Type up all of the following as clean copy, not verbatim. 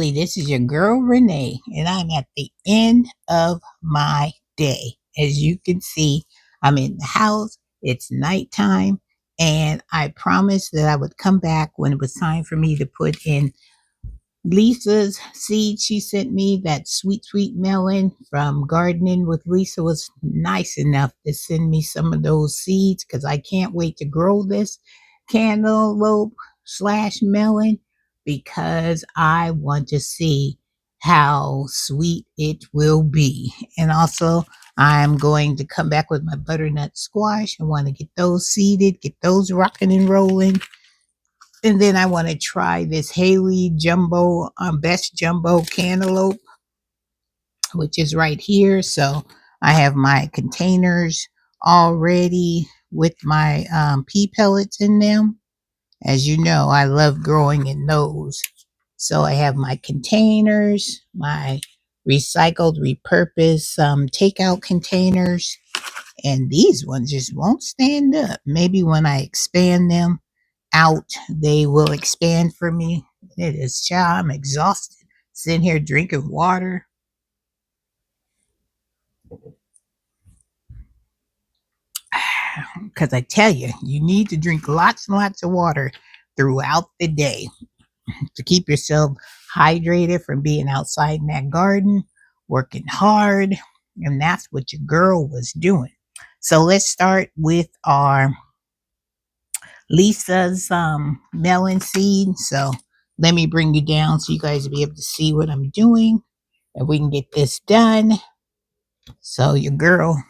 family. This is your girl Renee, and I'm at the end of my day. As you can see, I'm in the house, it's nighttime, and I promised that I would come back when it was time for me to put in Lisa's seed. She sent me that sweet, sweet melon from Gardening with Lisa was nice enough to send me some of those seeds because I can't wait to grow this cantaloupe slash melon because I want to see how sweet it will be. And also, I'm going to come back with my butternut squash. I want to get those seeded, get those rocking and rolling. And then I want to try this Haley Jumbo, Best Jumbo Cantaloupe, which is right here. So I have my containers already with my pea pellets in them. As you know, I love growing in those. So I have my containers, my recycled, repurposed takeout containers. And these ones just won't stand up. Maybe when I expand them out, they will expand for me. It is, child, I'm exhausted. Sitting here drinking water. Because I tell you, you need to drink lots and lots of water throughout the day to keep yourself hydrated from being outside in that garden, working hard. And that's what your girl was doing. So let's start with our Lisa's melon seed. So let me bring you down so you guys will be able to see what I'm doing. And we can get this done. So your girl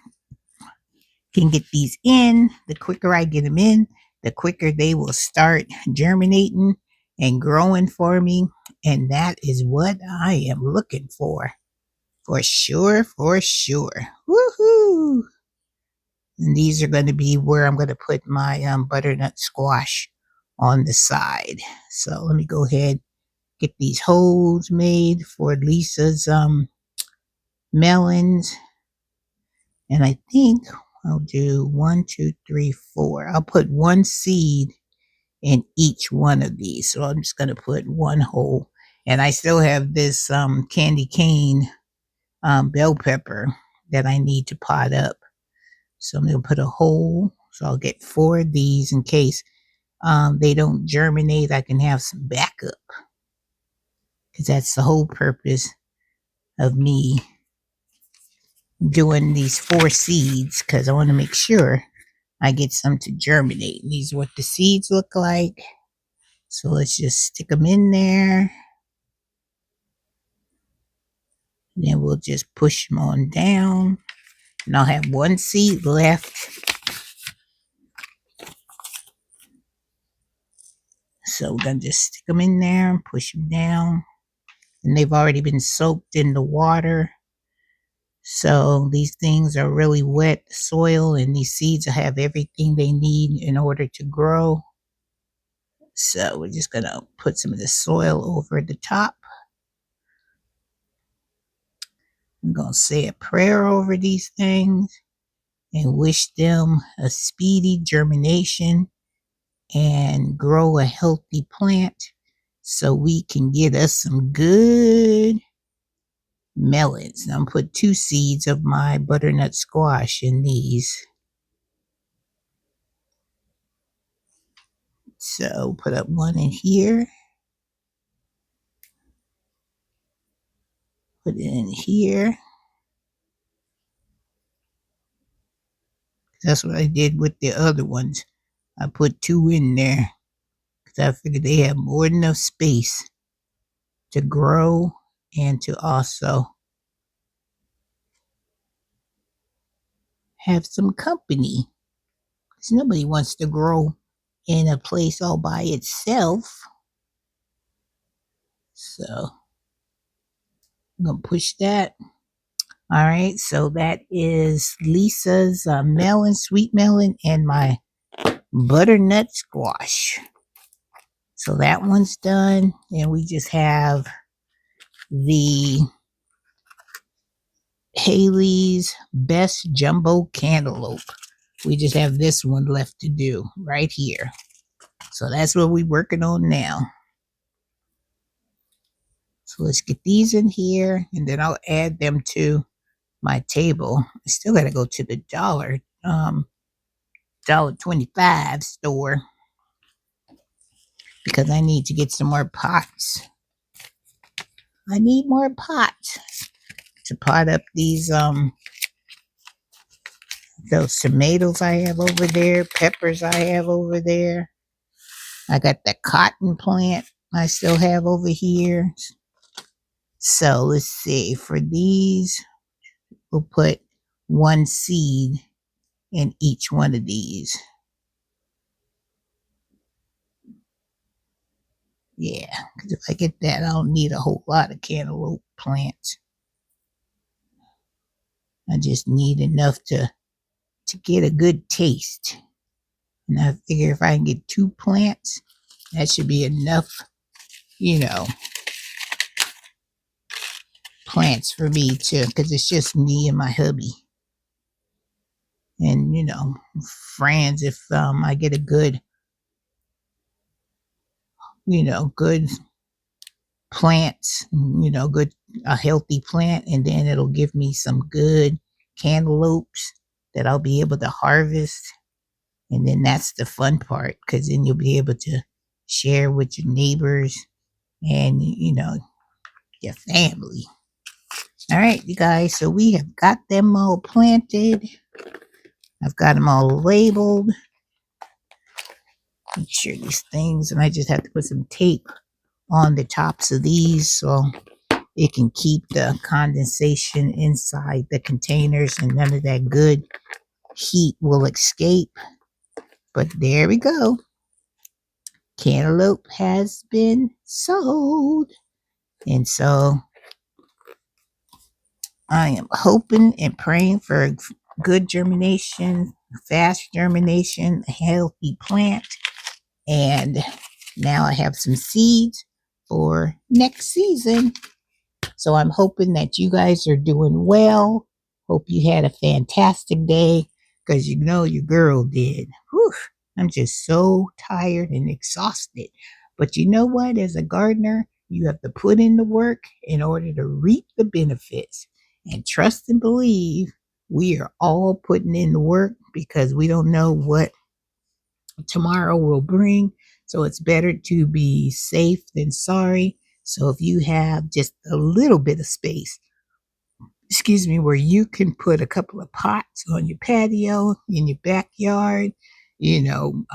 can get these in. The quicker I get them in, the quicker they will start germinating and growing for me. And that is what I am looking for. For sure, for sure. Woohoo! And these are going to be where I'm going to put my butternut squash on the side. So let me go ahead, get these holes made for Lisa's melons. And I think I'll do 1, 2, 3, 4. I'll put one seed in each one of these. So I'm just going to put one hole. And I still have this candy cane bell pepper that I need to pot up. So I'm going to put a hole. So I'll get 4 of these in case they don't germinate. I can have some backup. Because that's the whole purpose of me doing these 4 seeds. Because I want to make sure I get some to germinate. And these are what the seeds look like. So let's just stick them in there. And then we'll just push them on down. And I'll have 1 seed left. So we're going to just stick them in there and push them down. And they've already been soaked in the water. So these things are really wet soil, and these seeds have everything they need in order to grow. So we're just going to put some of the soil over the top. I'm going to say a prayer over these things and wish them a speedy germination and grow a healthy plant so we can get us some good melons. Now I'm going to put 2 seeds of my butternut squash in these. So put up 1 in here. Put it in here. That's what I did with the other ones. I put 2 in there because I figured they have more than enough space to grow and to also have some company. Because nobody wants to grow in a place all by itself. So I'm going to push that. All right, so that is Lisa's melon, sweet melon, and my butternut squash. So that one's done, and we just have the Haley's Best Jumbo Cantaloupe. We just have this one left to do right here. So that's what we're working on now. So So let's get these in here, and then I'll add them to my table. I still gotta go to the $1.25 store because I need to get some more pots. I need more pots to pot up those tomatoes I have over there, peppers I have over there. I got the cotton plant I still have over here. So let's see. For these, we'll put one seed in each one of these. Yeah, because if I get that, I don't need a whole lot of cantaloupe plants. I just need enough to get a good taste. And I figure if I can get 2 plants, that should be enough, you know, plants for me to, because it's just me and my hubby. And, friends, if I get a good, good plants, good, a healthy plant, and then it'll give me some good cantaloupes that I'll be able to harvest. And then that's the fun part, because then you'll be able to share with your neighbors and, your family. All right, you guys, so we have got them all planted. I've got them all labeled. Make sure these things, and I just have to put some tape on the tops of these so it can keep the condensation inside the containers and none of that good heat will escape. But there we go. Cantaloupe has been sold. And so I am hoping and praying for good germination, fast germination, a healthy plant. And now I have some seeds for next season. So I'm hoping that you guys are doing well. Hope you had a fantastic day, because your girl did. Whew, I'm just so tired and exhausted. But you know what? As a gardener, you have to put in the work in order to reap the benefits. And trust and believe we are all putting in the work, because we don't know what tomorrow will bring. So it's better to be safe than sorry. So if you have just a little bit of space, where you can put a couple of pots on your patio, in your backyard, you know,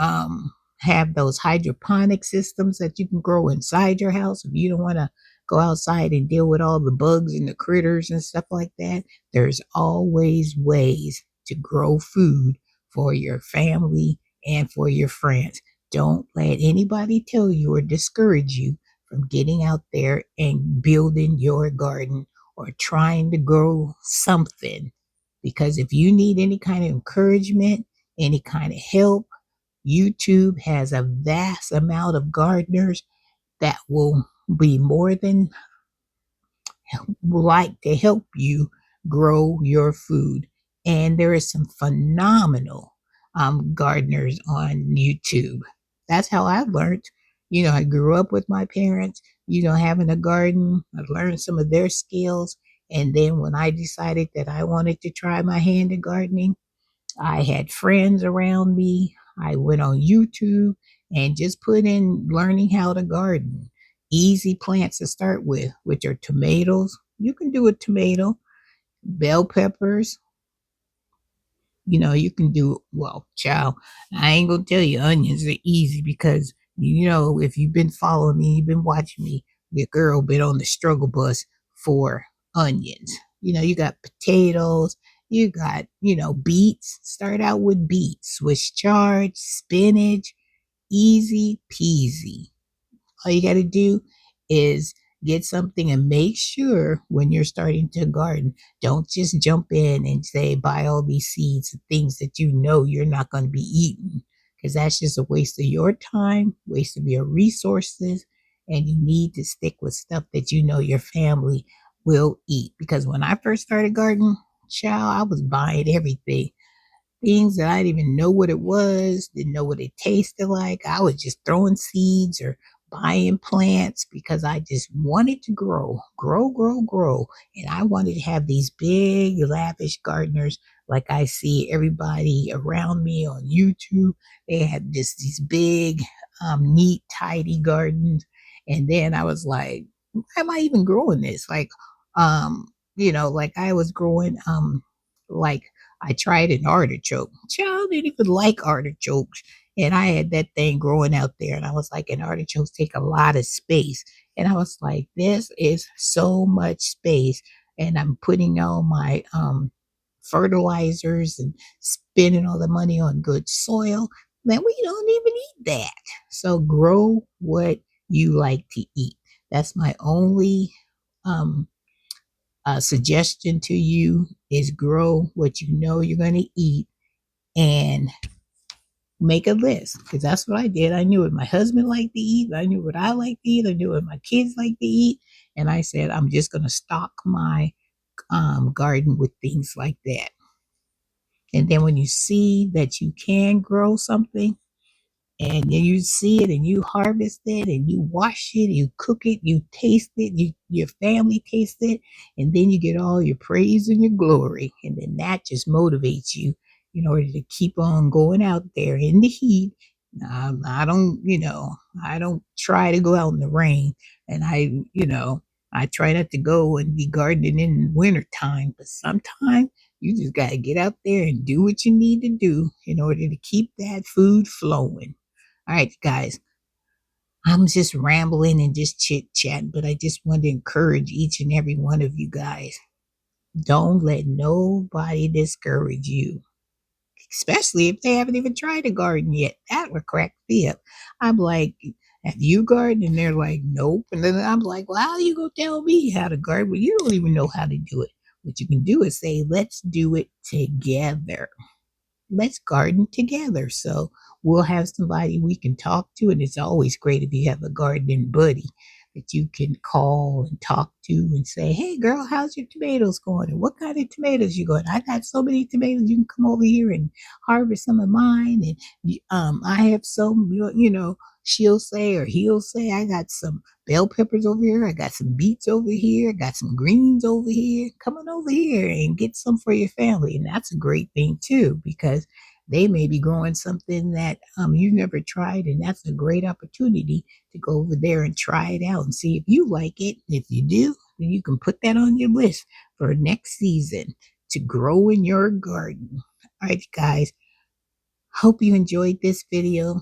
have those hydroponic systems that you can grow inside your house. If you don't want to go outside and deal with all the bugs and the critters and stuff like that, there's always ways to grow food for your family and for your friends. Don't let anybody tell you or discourage you from getting out there and building your garden or trying to grow something. Because if you need any kind of encouragement, any kind of help, YouTube has a vast amount of gardeners that will be more than like to help you grow your food. And there is some phenomenal gardeners on YouTube. That's how I learned. I grew up with my parents, having a garden. I learned some of their skills. And then when I decided that I wanted to try my hand at gardening, I had friends around me. I went on YouTube and just put in learning how to garden. Easy plants to start with, which are tomatoes. You can do a tomato, bell peppers. You can do, well, child, I ain't gonna tell you onions are easy, because, if you've been following me, you've been watching me, your girl been on the struggle bus for onions. You got potatoes, you got, beets. Start out with beets, Swiss chard, spinach, easy peasy. All you got to do is get something, and make sure when you're starting to garden, don't just jump in and say, buy all these seeds of things that you're not going to be eating, because that's just a waste of your time, waste of your resources. And you need to stick with stuff that your family will eat. Because when I first started gardening, child, I was buying everything. Things that I didn't even know what it was, didn't know what it tasted like. I was just throwing seeds or buying plants because I just wanted to grow. And I wanted to have these big, lavish gardeners like I see everybody around me on YouTube. They had just these big, neat, tidy gardens. And then I was like, why am I even growing this? Um, like I was growing, like I tried an artichoke. Child didn't even like artichokes. And I had that thing growing out there. And I was like, and artichokes take a lot of space. And I was like, this is so much space. And I'm putting all my fertilizers and spending all the money on good soil. Man, we don't even eat that. So grow what you like to eat. That's my only um, suggestion to you is grow what you know you're going to eat and make a list because that's what I did. I knew what my husband liked to eat. I knew what I like to eat. I knew what my kids like to eat. And I said, I'm just going to stock my garden with things like that. And then when you see that you can grow something, and then you see it and you harvest it and you wash it, you cook it, you taste it, your family tastes it, and then you get all your praise and your glory. And then that just motivates you in order to keep on going out there in the heat. I don't, I don't try to go out in the rain. And I try not to go and be gardening in winter time, but sometimes you just got to get out there and do what you need to do in order to keep that food flowing. All right, guys, I'm just rambling and just chit chatting, but I just want to encourage each and every one of you guys. Don't let nobody discourage you, especially if they haven't even tried a garden yet. That would crack me up. I'm like, have you garden? And they're like, nope. And then I'm like, well, how you gonna tell me how to garden? Well, you don't even know how to do it. What you can do is say, let's do it together. Let's garden together. So we'll have somebody we can talk to. And it's always great if you have a gardening buddy that you can call and talk to and say, hey girl, how's your tomatoes going? And what kind of tomatoes you going? I got so many tomatoes. You can come over here and harvest some of mine. And I have some, she'll say or he'll say, I got some bell peppers over here. I got some beets over here. I got some greens over here. Come on over here and get some for your family. And that's a great thing too, because they may be growing something that you've never tried. And that's a great opportunity to go over there and try it out and see if you like it. If you do, then you can put that on your list for next season to grow in your garden. All right, guys, hope you enjoyed this video.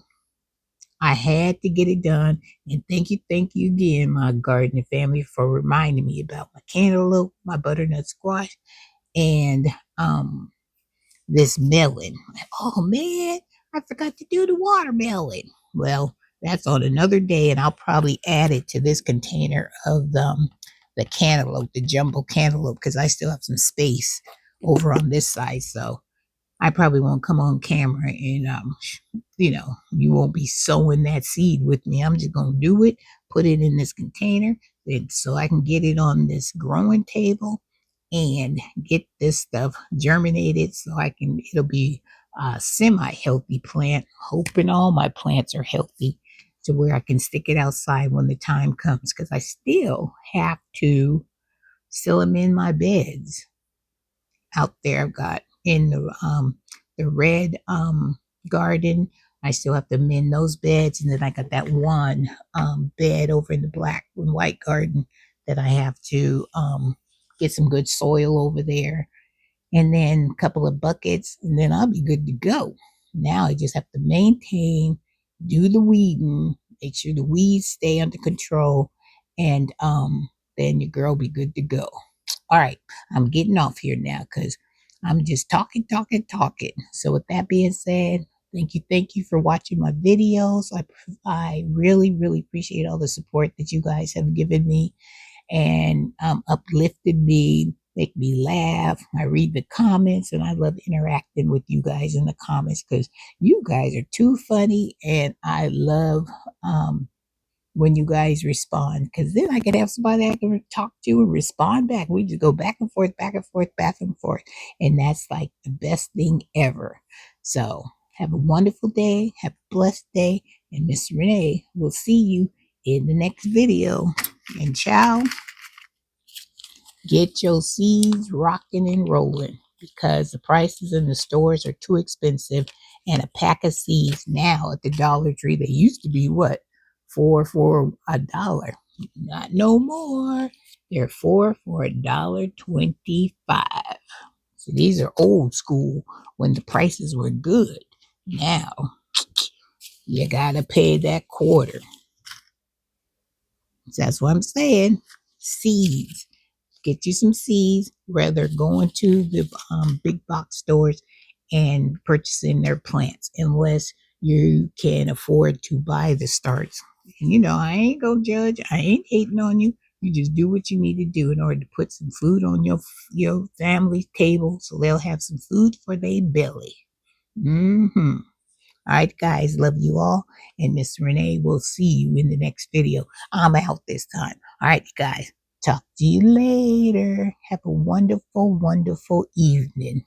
I had to get it done. And thank you again, my gardening family, for reminding me about my cantaloupe, my butternut squash, and this melon. Oh man, I forgot to do the watermelon. Well, that's on another day, and I'll probably add it to this container of the cantaloupe, the jumbo cantaloupe, because I still have some space over on this side. So I probably won't come on camera and you won't be sowing that seed with me. I'm just gonna do it, put it in this container, so I can get it on this growing table and get this stuff germinated so it'll be a semi-healthy plant, hoping all my plants are healthy to where I can stick it outside when the time comes, because I still have to still am in my beds out there. I've got in the red garden. I still have to mend those beds, and then I got that one bed over in the black and white garden that I have to get some good soil over there, and then a couple of buckets, and then I'll be good to go. Now I just have to maintain, do the weeding, make sure the weeds stay under control, and then your girl be good to go. All right, I'm getting off here now because I'm just talking. So with that being said, thank you for watching my videos. I really, really appreciate all the support that you guys have given me and uplifted me, make me laugh. I read the comments and I love interacting with you guys in the comments because you guys are too funny, and I love when you guys respond, because then I can have somebody I can talk to and respond back. We just go back and forth, back and forth, back and forth. And that's like the best thing ever. So have a wonderful day. Have a blessed day. And Miss Renee will see you in the next video. And ciao. Get your seeds rocking and rolling because the prices in the stores are too expensive. And a pack of seeds now at the Dollar Tree, they used to be what? Four for $1. Not no more. They're four for $1.25. So these are old school when the prices were good. Now you gotta pay that quarter. So that's what I'm saying. Seeds. Get you some seeds, rather going to the big box stores and purchasing their plants, unless you can afford to buy the starts. And I ain't gonna judge. I ain't hating on you. You just do what you need to do in order to put some food on your family's table, so they'll have some food for their belly. Mm-hmm. All right, guys, love you all. And Miss Renee will see you in the next video. I'm out this time. All right, guys, talk to you later. Have a wonderful, wonderful evening.